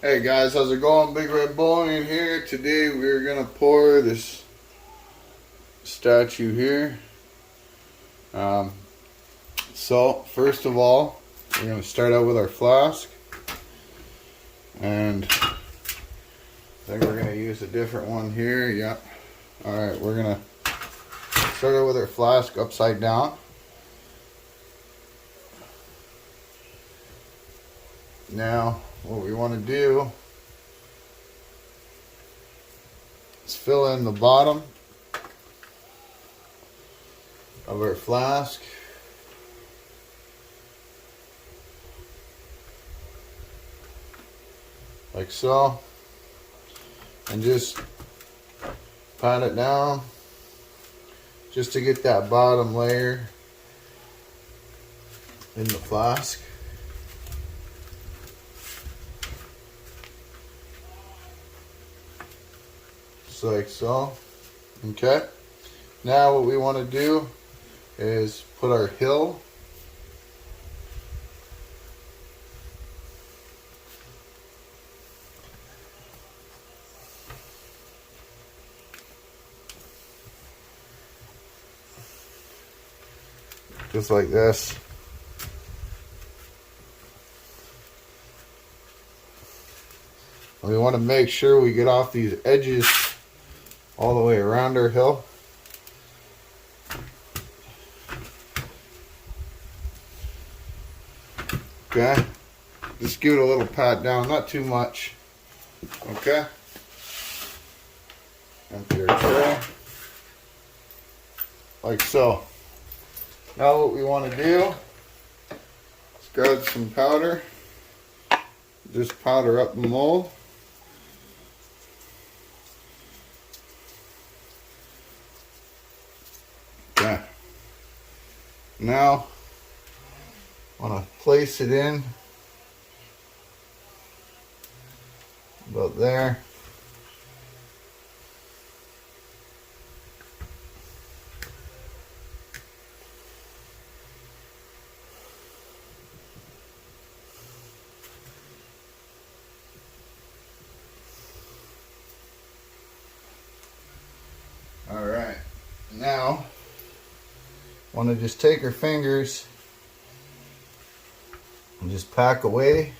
Hey guys, how's it going? Big Red Bowling here. Today we're gonna pour this statue here. Um, so first of all, we're gonna start out with our flask, and I think we're gonna use a different one here. Yep. All right, we're gonna start out with our flask upside down. Now, what we want to do is fill in the bottom of our flask. Like so. And just pat it down just to get that bottom layer in the flask. Just like so. Okay. Now what we want to do is put our hill just like this. And we want to make sure we get off these edges all the way around our hill. Okay, just give it a little pat down, not too much. Okay, empty our tray, like so. Now what we want to do is grab some powder, just powder up the mold. Okay, now want to place it in about there. All right, now want to just take our fingers and just pack away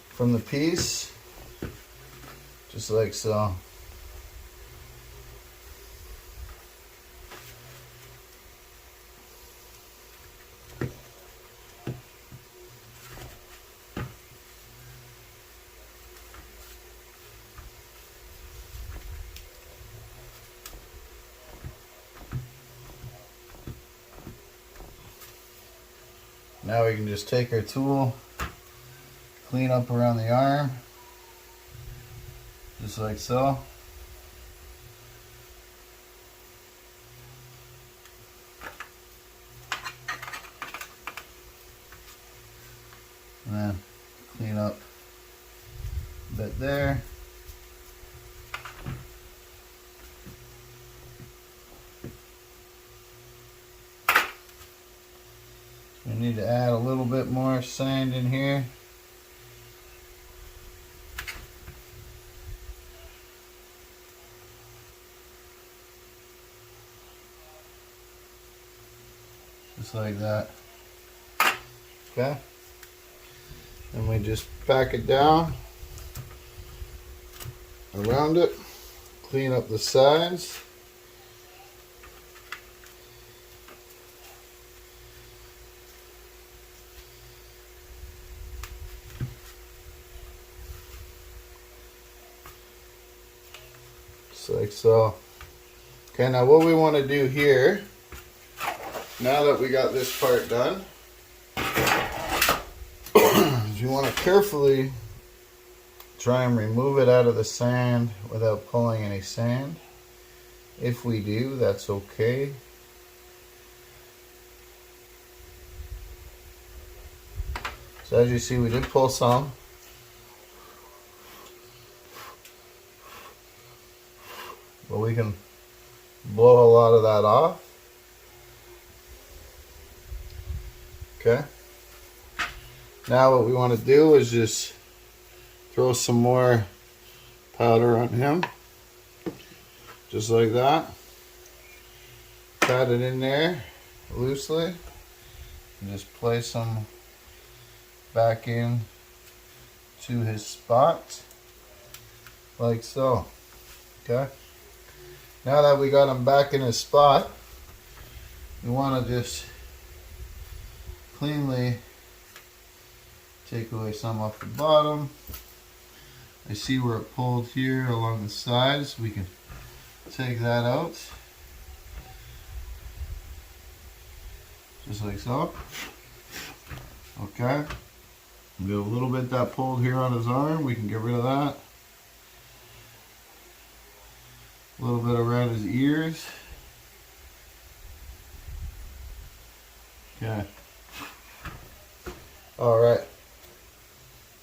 from the piece, just like so. Now we can just take our tool, clean up around the arm, just like so. And then clean up a bit there. We need to add a little bit more sand in here. Just like that. Okay. And we just pack it down around it. Clean up the sides. Just like so. Okay, now what we want to do here, now that we got this part done, is you want to carefully try and remove it out of the sand without pulling any sand. If we do, that's okay. So as you see, we did pull some. But we can blow a lot of that off. Okay. Now what we want to do is just throw some more powder on him, just like that. Pat it in there loosely and just place him back in to his spot like so. Okay, now that we got him back in his spot, we want to just cleanly take away some off the bottom. I see where it pulled here along the sides. We can take that out. Just like so. Okay. We have a little bit that pulled here on his arm. We can get rid of that. A little bit around his ears. Okay. Alright.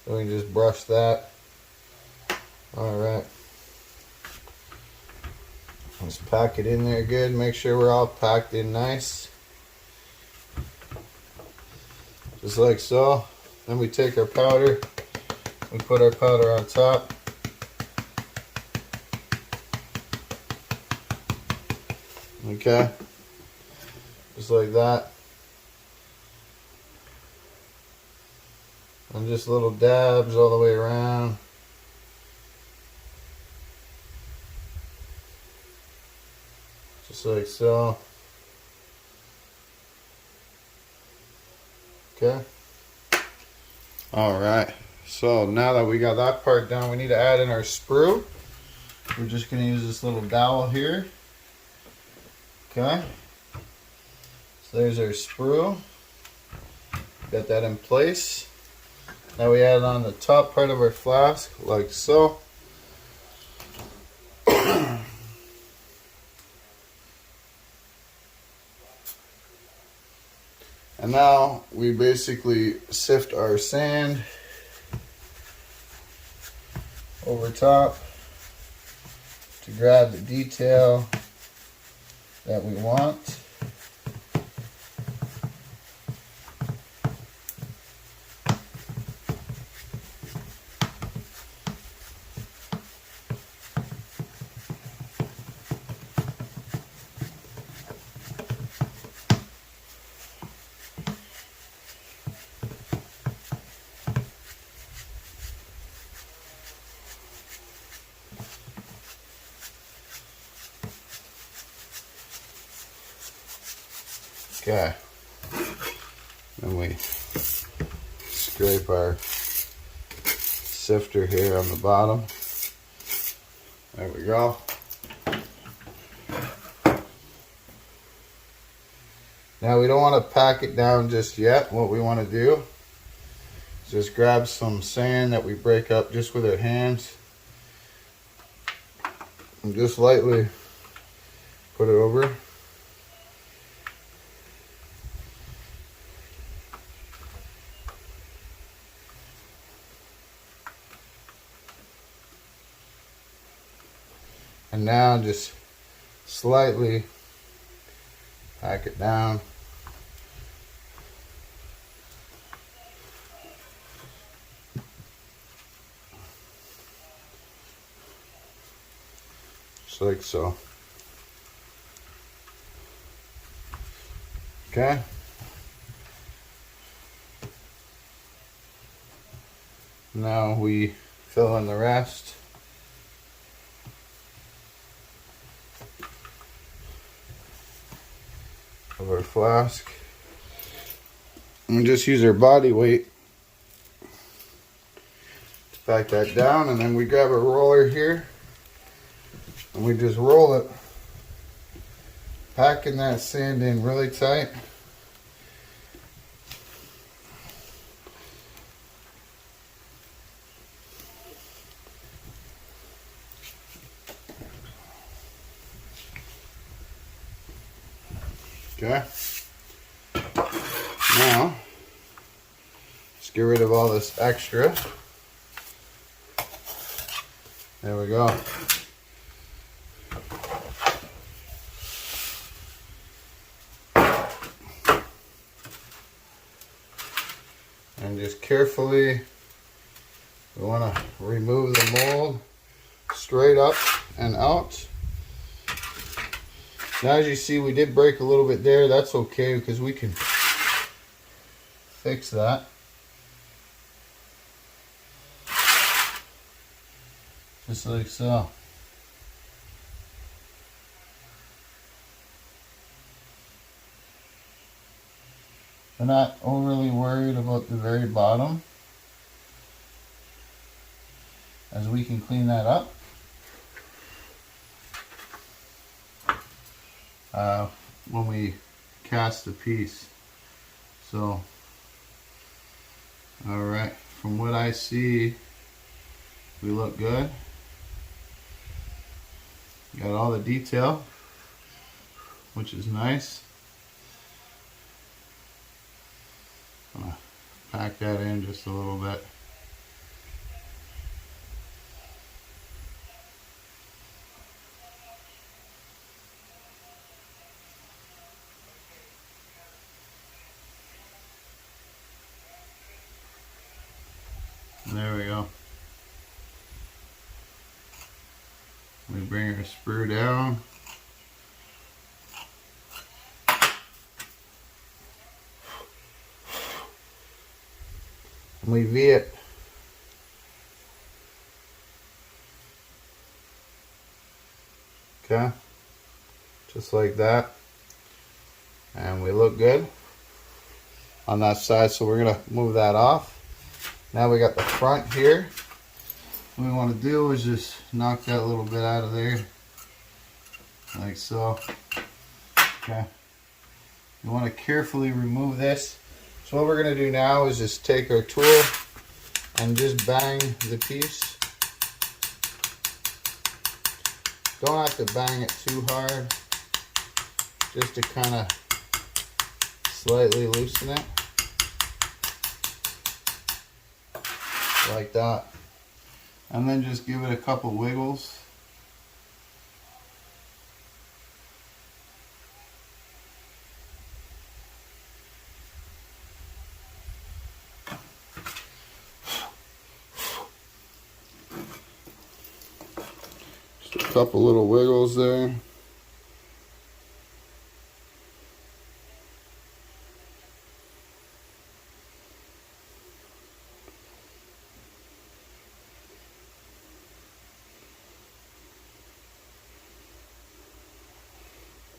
So we can just brush that. Alright. Let's pack it in there good. Make sure we're all packed in nice. Just like so. Then we take our powder. We put our powder on top. Okay. Just like that. And just little dabs all the way around. Just like so. Okay. Alright. So now that we got that part done, we need to add in our sprue. We're just going to use this little dowel here. Okay. So there's our sprue. Got that in place. Now we add it on the top part of our flask, like so. And now we basically sift our sand over top to grab the detail that we want. Okay, then we scrape our sifter here on the bottom. There we go. Now we don't want to pack it down just yet. What we want to do is just grab some sand that we break up just with our hands and just lightly put it over. And now just slightly pack it down. Just like so. Okay. Now we fill in the rest. Of our flask, and just use our body weight to pack that down, and then we grab a roller here and we just roll it, packing that sand in really tight. Okay. Now, let's get rid of all this extra. There we go. And just carefully We want to remove the mold straight up and out. Now as you see, we did break a little bit there. That's okay because we can fix that. Just like so. We're not overly worried about the very bottom, as we can clean that up. When we cast the piece. So, alright, from what I see, we look good. Got all the detail, which is nice. I'm gonna pack that in just a little bit. There we go. We bring our sprue down. And we V it. Okay. Just like that. And we look good on that side, so we're gonna move that off. Now we got the front here. What we want to do is just knock that little bit out of there, like so. Okay. You want to carefully remove this. So what we're going to do now is just take our tool and just bang the piece. Don't have to bang it too hard, just to kind of slightly loosen it. Like that. And then just give it a couple wiggles. Just a couple little wiggles there.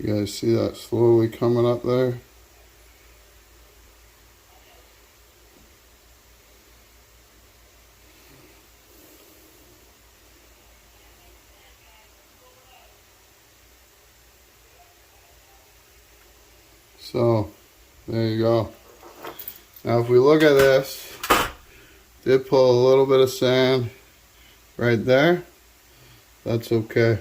You guys see that slowly coming up there? So, there you go. Now if we look at this, did pull a little bit of sand right there. That's okay,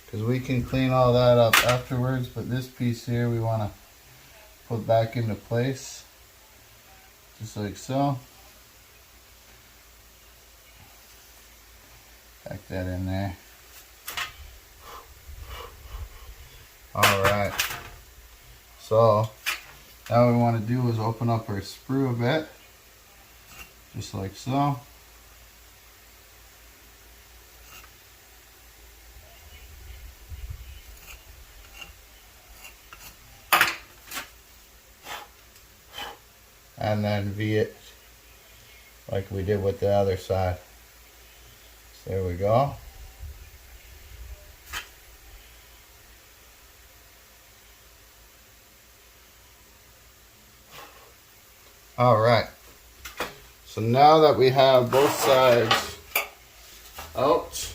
because we can clean all that up afterwards, but this piece here we want to put back into place, just like so. Pack that in there. Alright, so now what we want to do is open up our sprue a bit, just like so. And then V it like we did with the other side. So there we go. All right. So now that we have both sides out,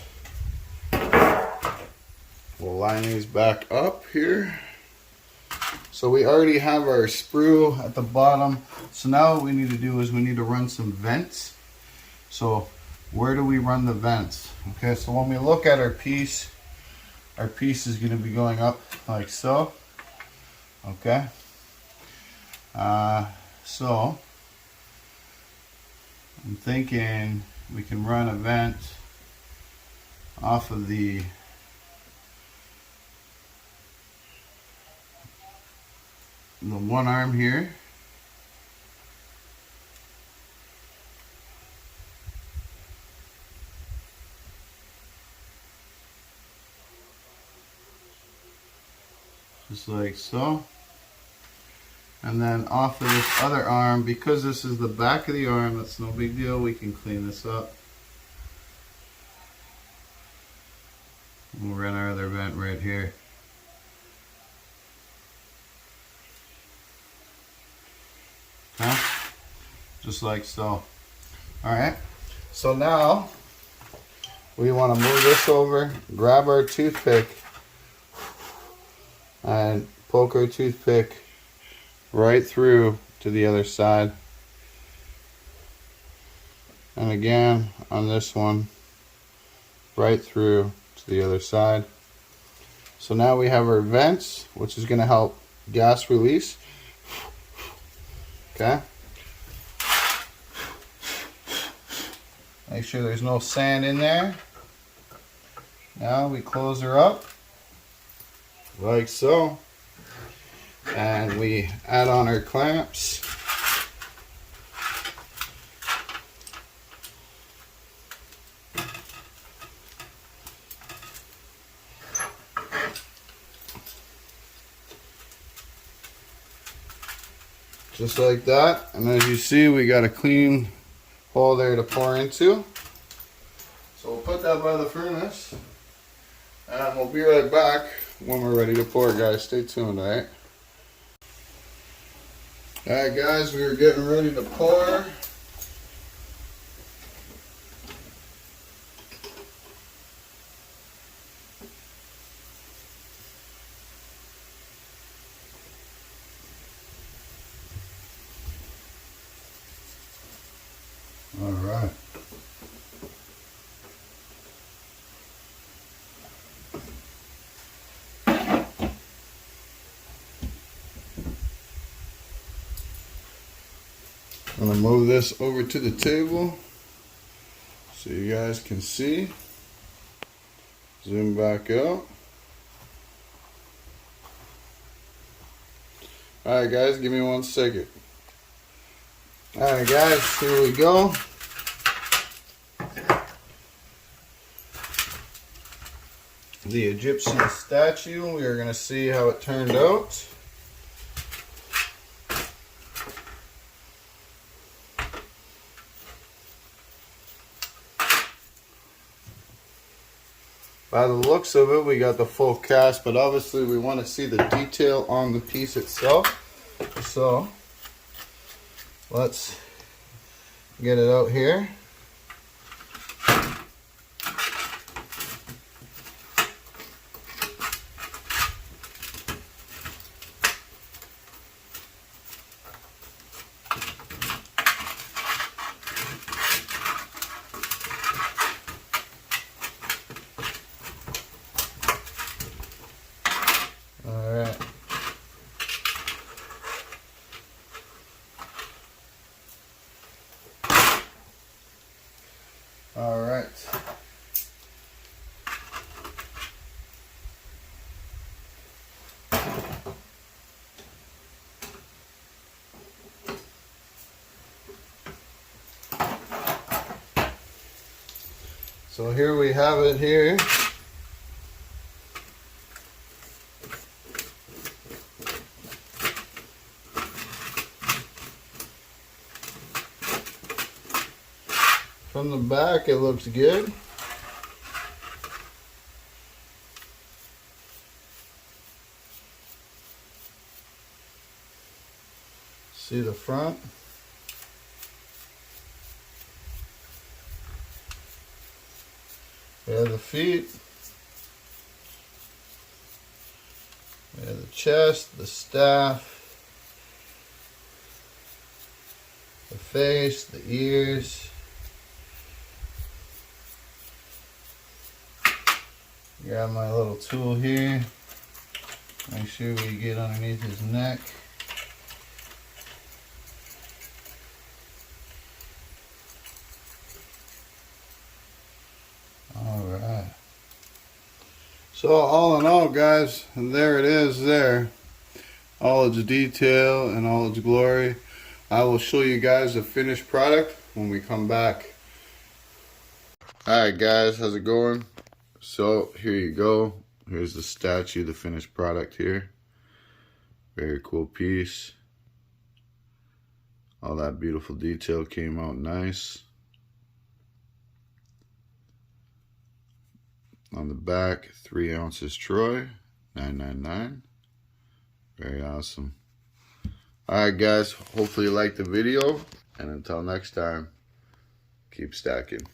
we'll line these back up here. So we already have our sprue at the bottom. So now what we need to do is we need to run some vents. So where do we run the vents? Okay, so when we look at our piece is going to be going up like so. Okay. So I'm thinking we can run a vent off of the one arm here. just like so. And then off of this other arm, because this is the back of the arm, that's no big deal, we can clean this up. We'll run our other vent right here. Okay, just like so. Alright, so now we want to move this over, grab our toothpick, and poke our toothpick right through to the other side. And again, on this one, right through to the other side. So now we have our vents, which is going to help gas release. Okay. Make sure there's no sand in there. Now we close her up, like so. And we add on our clamps. Just like that. And as you see, we got a clean hole there to pour into. So we'll put that by the furnace. And we'll be right back when we're ready to pour, guys. Stay tuned, alright? Alright guys, we are getting ready to pour. Alright. I'm going to move this over to the table so you guys can see. Zoom back out. Alright guys, give me 1 second. Alright guys, here we go. The Egyptian statue, we are going to see how it turned out. By the looks of it, we got the full cast, but obviously we want to see the detail on the piece itself. So, let's get it out here. All right. So here we have it here. From the back, it looks good. See the front. We have the feet. We have the chest, the staff, the face, the ears. Grab my little tool here. Make sure we get underneath his neck. Alright. So all in all, guys, there it is there. All its detail and all its glory. I will show you guys the finished product when we come back. Alright guys, how's it going? So here you go. Here's the statue, the finished product here. Very cool piece. All that beautiful detail came out nice. On the back, 3 ounces Troy, $9.99. Very awesome. Alright guys, hopefully you liked the video, and until next time, keep stacking.